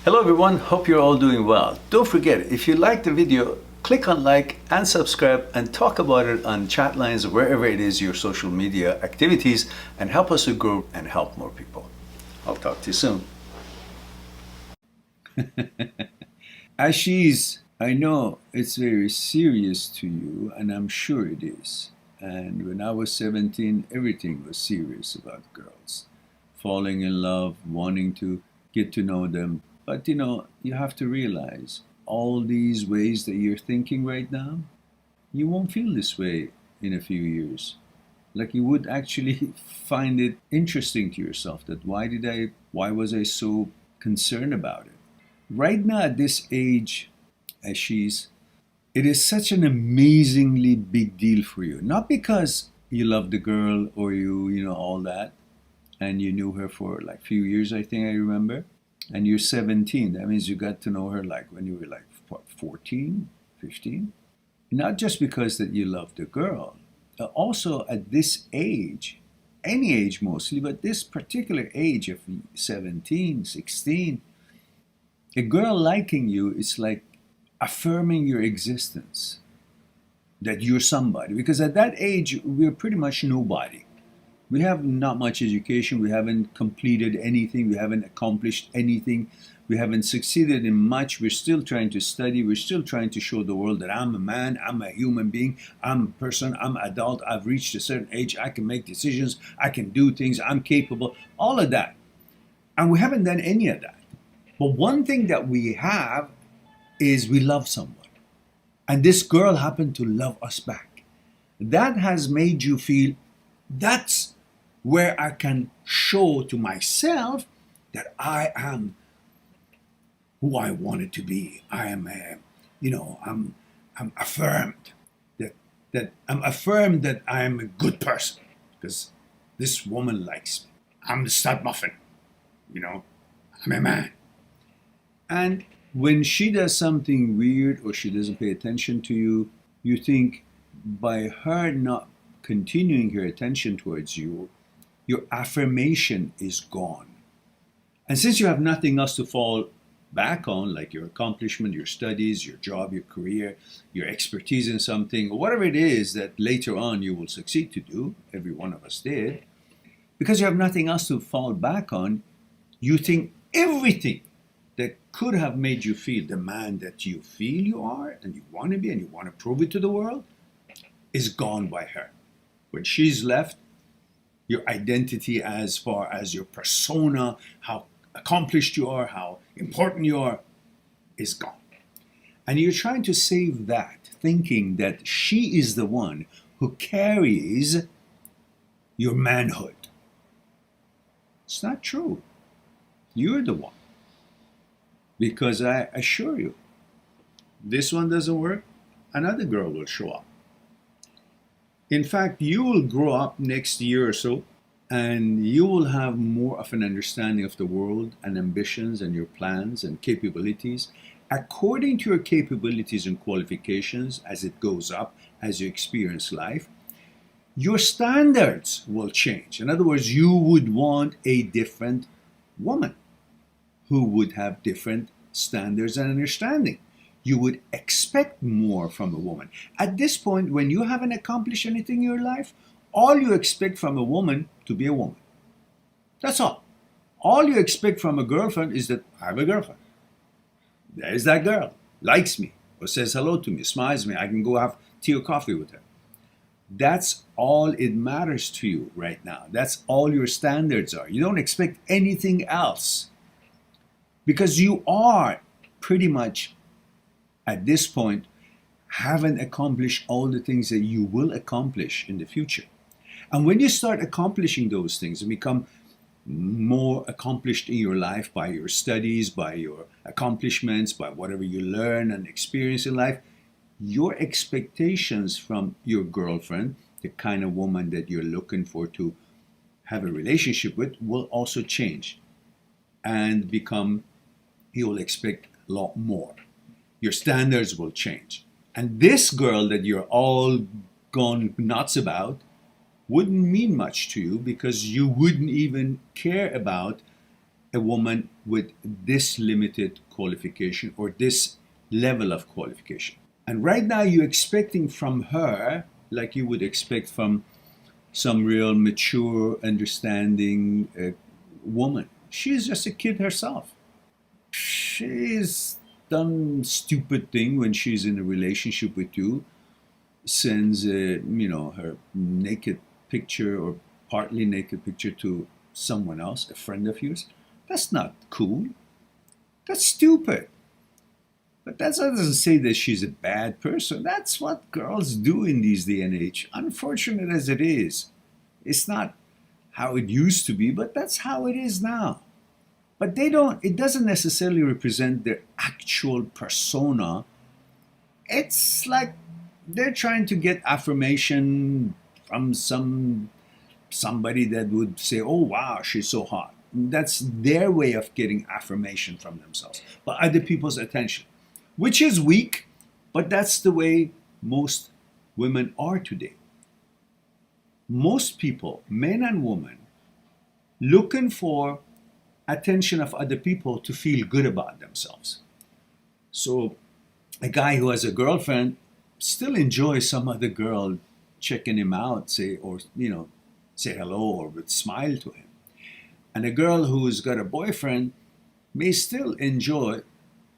Hello everyone, hope you're all doing well. Don't forget, if you like the video, click on like and subscribe and talk about it on chat lines, wherever it is your social media activities, and help us to grow and help more people. I'll talk to you soon. Ashish, I know it's very serious to you, and I'm sure it is. And when I was 17, everything was serious about girls. Falling in love, wanting to get to know them. But you have to realize all these ways that you're thinking right now, you won't feel this way in a few years. Like you would actually find it interesting to yourself that why was I so concerned about it? Right now at this age, Ashish, it is such an amazingly big deal for you. Not because you love the girl or all that, and you knew her for like few years, I think I remember. And you're 17. That means you got to know her like when you were like what, 14, 15? Not just because that you love the girl. Also at this age, any age mostly, but this particular age of 17, 16, a girl liking you is like affirming your existence, that you're somebody. Because at that age, we're pretty much nobody. We have not much education. We haven't completed anything. We haven't accomplished anything. We haven't succeeded in much. We're still trying to study. We're still trying to show the world that I'm a man, I'm a human being, I'm a person, I'm an adult, I've reached a certain age, I can make decisions, I can do things, I'm capable, all of that. And we haven't done any of that. But one thing that we have is we love someone. And this girl happened to love us back. That has made you feel that's where I can show to myself that I am who I wanted to be. I am, I'm affirmed that I'm affirmed that I am a good person because this woman likes me. I'm the stud muffin, I'm a man. And when she does something weird or she doesn't pay attention to you, you think by her not continuing her attention towards you, your affirmation is gone. And since you have nothing else to fall back on, like your accomplishment, your studies, your job, your career, your expertise in something, or whatever it is that later on you will succeed to do, every one of us did, because you have nothing else to fall back on, you think everything that could have made you feel the man that you feel you are and you want to be and you want to prove it to the world is gone by her. When she's left, your identity as far as your persona, how accomplished you are, how important you are, is gone. And you're trying to save that, thinking that she is the one who carries your manhood. It's not true. You're the one. Because I assure you, this one doesn't work, another girl will show up. In fact, you will grow up next year or so, and you will have more of an understanding of the world and ambitions and your plans and capabilities. According to your capabilities and qualifications, as it goes up, as you experience life, your standards will change. In other words, you would want a different woman who would have different standards and understanding. You would expect more from a woman. At this point, when you haven't accomplished anything in your life, all you expect from a woman to be a woman. That's all. All you expect from a girlfriend is that I have a girlfriend. There's that girl, likes me, or says hello to me, smiles at me, I can go have tea or coffee with her. That's all it matters to you right now. That's all your standards are. You don't expect anything else. Because you are pretty much at this point, haven't accomplished all the things that you will accomplish in the future. And when you start accomplishing those things and become more accomplished in your life by your studies, by your accomplishments, by whatever you learn and experience in life, your expectations from your girlfriend, the kind of woman that you're looking for to have a relationship with, will also change and become, you'll expect a lot more. Your standards will change. And this girl that you're all gone nuts about wouldn't mean much to you because you wouldn't even care about a woman with this limited qualification or this level of qualification. And right now you're expecting from her, like you would expect from some real mature, understanding woman. She's just a kid herself. She's done stupid thing when she's in a relationship with you, sends her naked picture or partly naked picture to someone else, a friend of yours. That's not cool. That's stupid. But that doesn't say that she's a bad person. That's what girls do in these day and age. Unfortunate as it is, it's not how it used to be, but that's how it is now. But it doesn't necessarily represent their actual persona. It's like they're trying to get affirmation from somebody that would say, oh wow, she's so hot. That's their way of getting affirmation from themselves, but other people's attention, which is weak, but that's the way most women are today. Most people, men and women, looking for attention of other people to feel good about themselves. So a guy who has a girlfriend still enjoys some other girl checking him out, say hello or would smile to him. And a girl who's got a boyfriend may still enjoy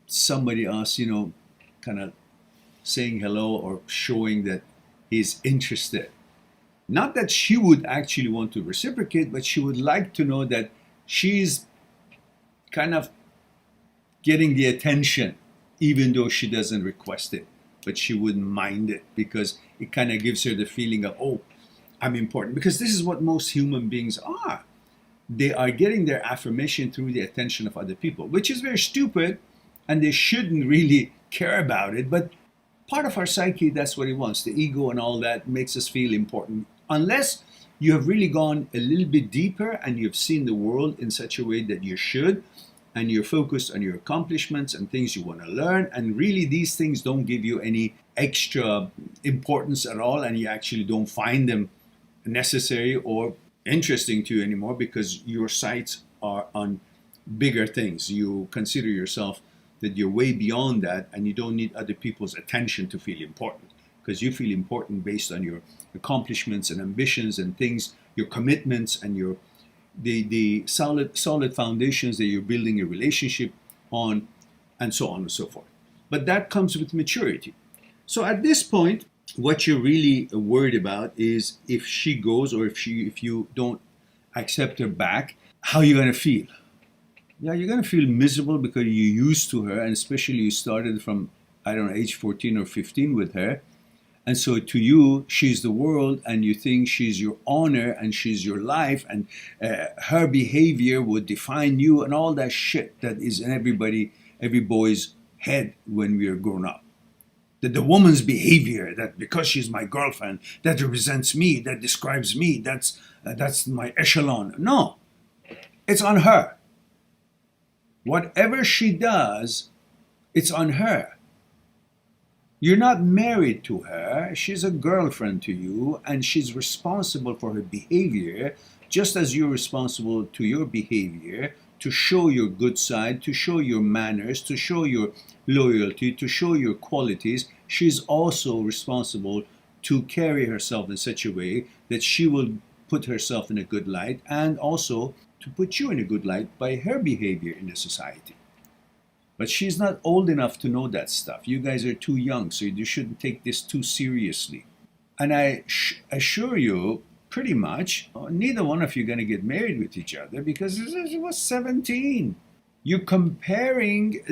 somebody else, kind of saying hello or showing that he's interested. Not that she would actually want to reciprocate, but she would like to know that she's kind of getting the attention, even though she doesn't request it. But she wouldn't mind it because it kind of gives her the feeling of, oh, I'm important. Because this is what most human beings are. They are getting their affirmation through the attention of other people, which is very stupid, and they shouldn't really care about it. But part of our psyche, that's what it wants. The ego and all that makes us feel important. Unless you have really gone a little bit deeper and you've seen the world in such a way that you should, and you're focused on your accomplishments and things you want to learn, and really these things don't give you any extra importance at all, and you actually don't find them necessary or interesting to you anymore because your sights are on bigger things. You consider yourself that you're way beyond that, and you don't need other people's attention to feel important, because you feel important based on your accomplishments and ambitions and things, your commitments, and your the solid foundations that you're building a relationship on, and so on and so forth. But that comes with maturity. So at this point, what you're really worried about is if she goes, or if you don't accept her back, how you're going to feel. Yeah, you're going to feel miserable because you're used to her, and especially you started from, I don't know, age 14 or 15 with her. And so to you, she's the world, and you think she's your honor and she's your life, and her behavior would define you, and all that shit that is in every boy's head when we are grown up. That the woman's behavior, that because she's my girlfriend, that represents me, that describes me, that's my echelon. No, it's on her. Whatever she does, it's on her. You're not married to her. She's a girlfriend to you, and she's responsible for her behavior, just as you're responsible to your behavior, to show your good side, to show your manners, to show your loyalty, to show your qualities. She's also responsible to carry herself in such a way that she will put herself in a good light, and also to put you in a good light by her behavior in the society. But she's not old enough to know that stuff. You guys are too young, so you shouldn't take this too seriously. And I assure you, pretty much, neither one of you are going to get married with each other because it was 17. You're comparing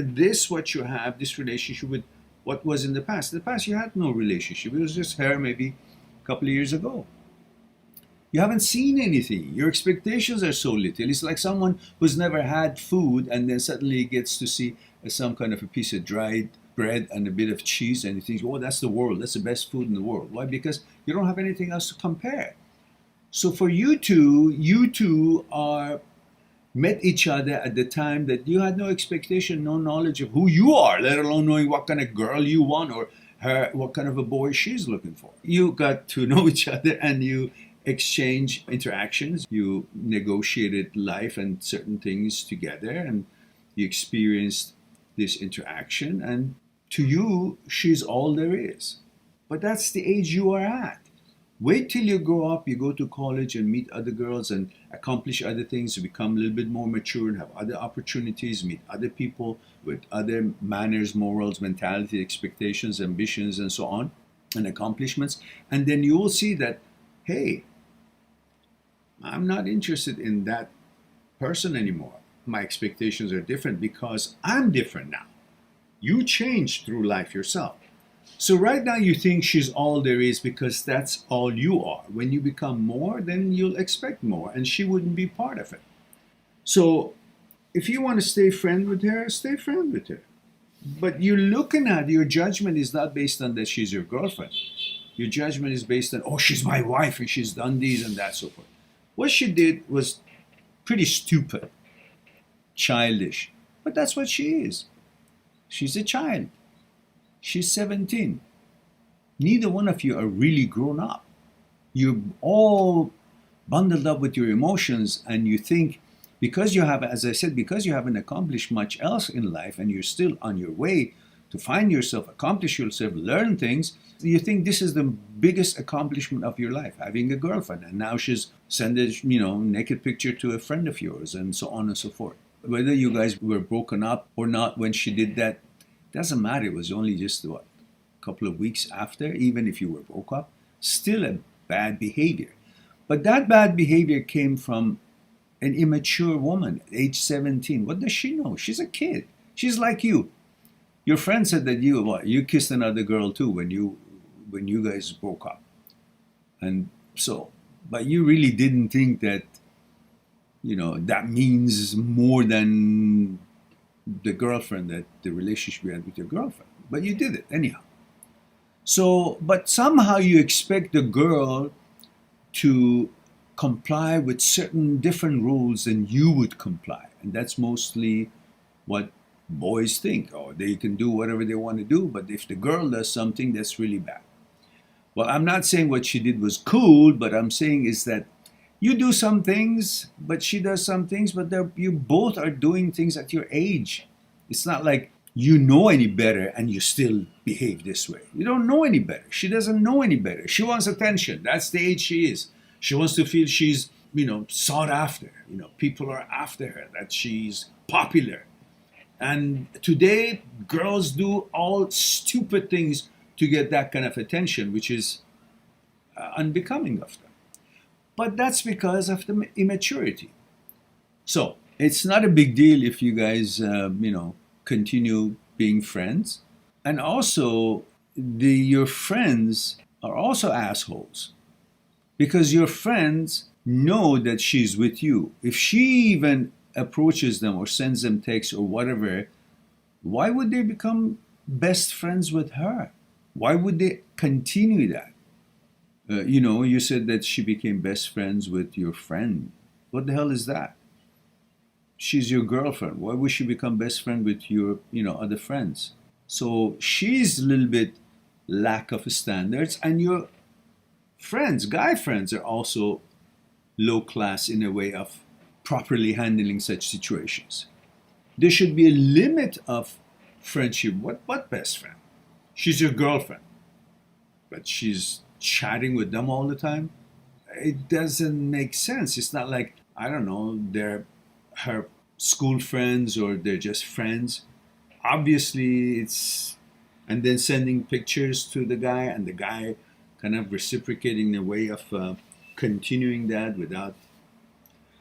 what you have, this relationship, with what was in the past. In the past, you had no relationship. It was just her maybe a couple of years ago. You haven't seen anything. Your expectations are so little. It's like someone who's never had food and then suddenly gets to see some kind of a piece of dried bread and a bit of cheese, and he thinks, oh, that's the world. That's the best food in the world. Why? Because you don't have anything else to compare. So for you two are met each other at the time that you had no expectation, no knowledge of who you are, let alone knowing what kind of girl you want or what kind of a boy she's looking for. You got to know each other, and you exchange interactions. You negotiated life and certain things together, and you experienced this interaction. And to you, she's all there is. But that's the age you are at. Wait till you grow up, you go to college and meet other girls and accomplish other things, you become a little bit more mature and have other opportunities, meet other people with other manners, morals, mentality, expectations, ambitions, and so on, and accomplishments. And then you will see that, hey, I'm not interested in that person anymore. My expectations are different because I'm different now. You changed through life yourself. So right now you think she's all there is because that's all you are. When you become more, then you'll expect more, and she wouldn't be part of it. So if you want to stay friend with her, stay friend with her. But you're looking at your judgment is not based on that she's your girlfriend. Your judgment is based on, oh, she's my wife and she's done these and that, so forth. What she did was pretty stupid, childish. But that's what she is. She's a child. She's 17. Neither one of you are really grown up. You're all bundled up with your emotions, and you think because you have, as I said, because you haven't accomplished much else in life and you're still on your way to find yourself, accomplish yourself, learn things, you think this is the biggest accomplishment of your life, having a girlfriend. And now she's sent a naked picture to a friend of yours and so on and so forth. Whether you guys were broken up or not when she did that, doesn't matter. It was only just a couple of weeks after, even if you were broke up, still a bad behavior. But that bad behavior came from an immature woman, age 17. What does she know? She's a kid. She's like you. Your friend said that you kissed another girl too when you guys broke up. And so, but you really didn't think that, that means more than the girlfriend, that the relationship you had with your girlfriend. But you did it anyhow. So, but somehow you expect the girl to comply with certain different rules than you would comply. And that's mostly what boys think. Oh, they can do whatever they want to do, but if the girl does something, that's really bad. Well, I'm not saying what she did was cool, but I'm saying is that you do some things, but she does some things, but you both are doing things at your age. It's not like you know any better and you still behave this way. You don't know any better. She doesn't know any better. She wants attention. That's the age she is. She wants to feel she's, sought after. People are after her, that she's popular. And today, girls do all stupid things to get that kind of attention, which is unbecoming of them. But that's because of the immaturity. So it's not a big deal if you guys, continue being friends. And also, your friends are also assholes, because your friends know that she's with you. If she even approaches them or sends them texts or whatever, why would they become best friends with her? Why would they continue that? You said that she became best friends with your friend. What the hell is that? She's your girlfriend. Why would she become best friend with your, other friends? So she's a little bit lack of standards, and your friends, guy friends, are also low class in a way of properly handling such situations. There should be a limit of friendship. What best friend? She's your girlfriend, but she's chatting with them all the time. It doesn't make sense. It's not like, I don't know, they're her school friends or they're just friends. Obviously it's, and then sending pictures to the guy and the guy kind of reciprocating the way of continuing that without,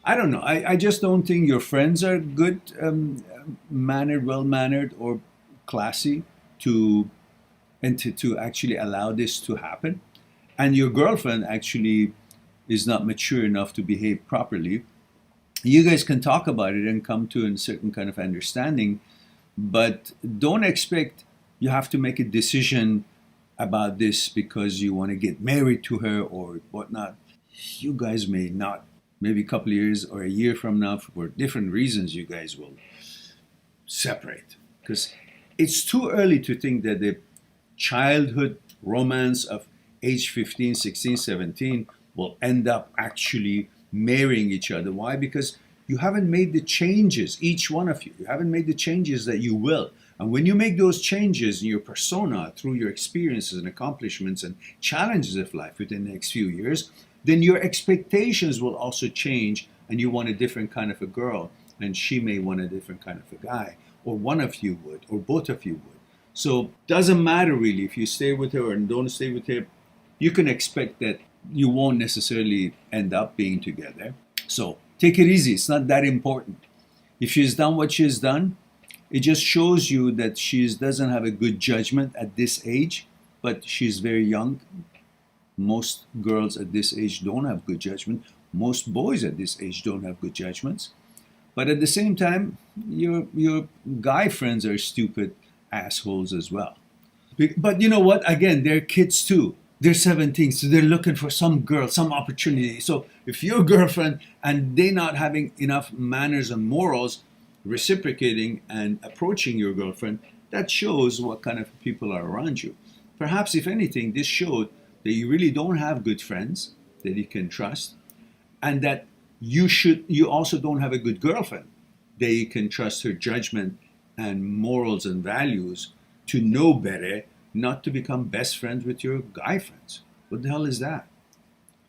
I don't know. I just don't think your friends are good mannered, well mannered, or classy to actually allow this to happen. And your girlfriend actually is not mature enough to behave properly. You guys can talk about it and come to a certain kind of understanding, but don't expect you have to make a decision about this because you want to get married to her or whatnot. You guys may not. Maybe a couple of years or a year from now, for different reasons, you guys will separate. Because it's too early to think that the childhood romance of age 15, 16, 17 will end up actually marrying each other. Why? Because you haven't made the changes, each one of you. You haven't made the changes that you will. And when you make those changes in your persona through your experiences and accomplishments and challenges of life within the next few years, then your expectations will also change, and you want a different kind of a girl, and she may want a different kind of a guy, or one of you would, or both of you would. So doesn't matter really if you stay with her or don't stay with her. You can expect that you won't necessarily end up being together. So take it easy. It's not that important. If she's done what she's done, it just shows you that she doesn't have a good judgment at this age, but she's very young. Most girls at this age don't have good judgment. Most boys at this age don't have good judgments. But at the same time, your guy friends are stupid assholes as well. But you know what? Again, they're kids too. They're 17, so they're looking for some girl, some opportunity. So if your girlfriend and they not having enough manners and morals, reciprocating and approaching your girlfriend, that shows what kind of people are around you. Perhaps, if anything, this showed that you really don't have good friends that you can trust, and that you also don't have a good girlfriend that you can trust her judgment and morals and values to know better, not to become best friends with your guy friends. What the hell is that?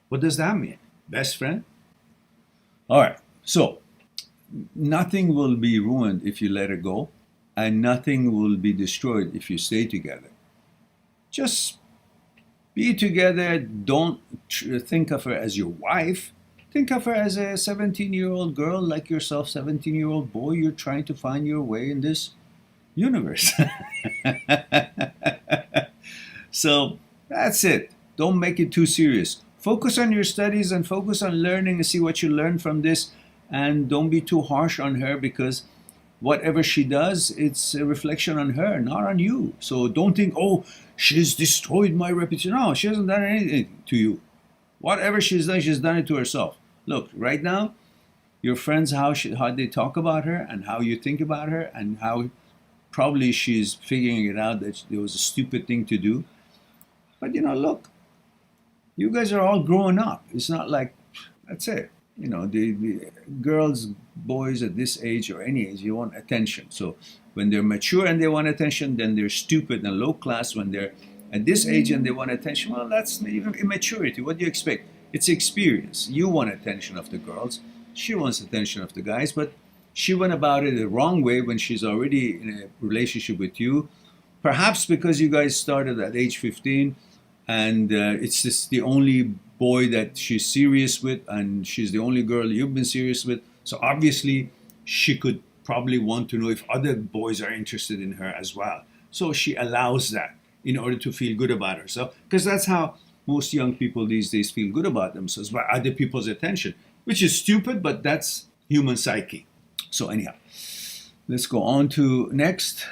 What does that mean? Best friend? All right, so nothing will be ruined if you let her go, and nothing will be destroyed if you stay together. Just be together. Don't think of her as your wife. Think of her as a 17-year-old girl like yourself, 17-year-old boy. You're trying to find your way in this universe. So that's it. Don't make it too serious. Focus on your studies and focus on learning and see what you learn from this. And don't be too harsh on her, because whatever she does, it's a reflection on her, not on you. So don't think, oh, she's destroyed my reputation. No, she hasn't done anything to you. Whatever she's done it to herself. Look, right now, your friends, how they talk about her and how you think about her, and how probably she's figuring it out that it was a stupid thing to do. But look, you guys are all growing up. It's not like, that's it. The girls, boys at this age or any age, you want attention. So when they're mature and they want attention, then they're stupid and low class. When they're at this age and they want attention, well, that's even immaturity. What do you expect? It's experience. You want attention of the girls. She wants attention of the guys, but she went about it the wrong way when she's already in a relationship with you. Perhaps because you guys started at age 15, and it's just the only boy that she's serious with, and she's the only girl you've been serious with. So obviously she could probably want to know if other boys are interested in her as well. So she allows that in order to feel good about herself, because that's how most young people these days feel good about themselves, by other people's attention, which is stupid, but that's human psyche. So anyhow, let's go on to next.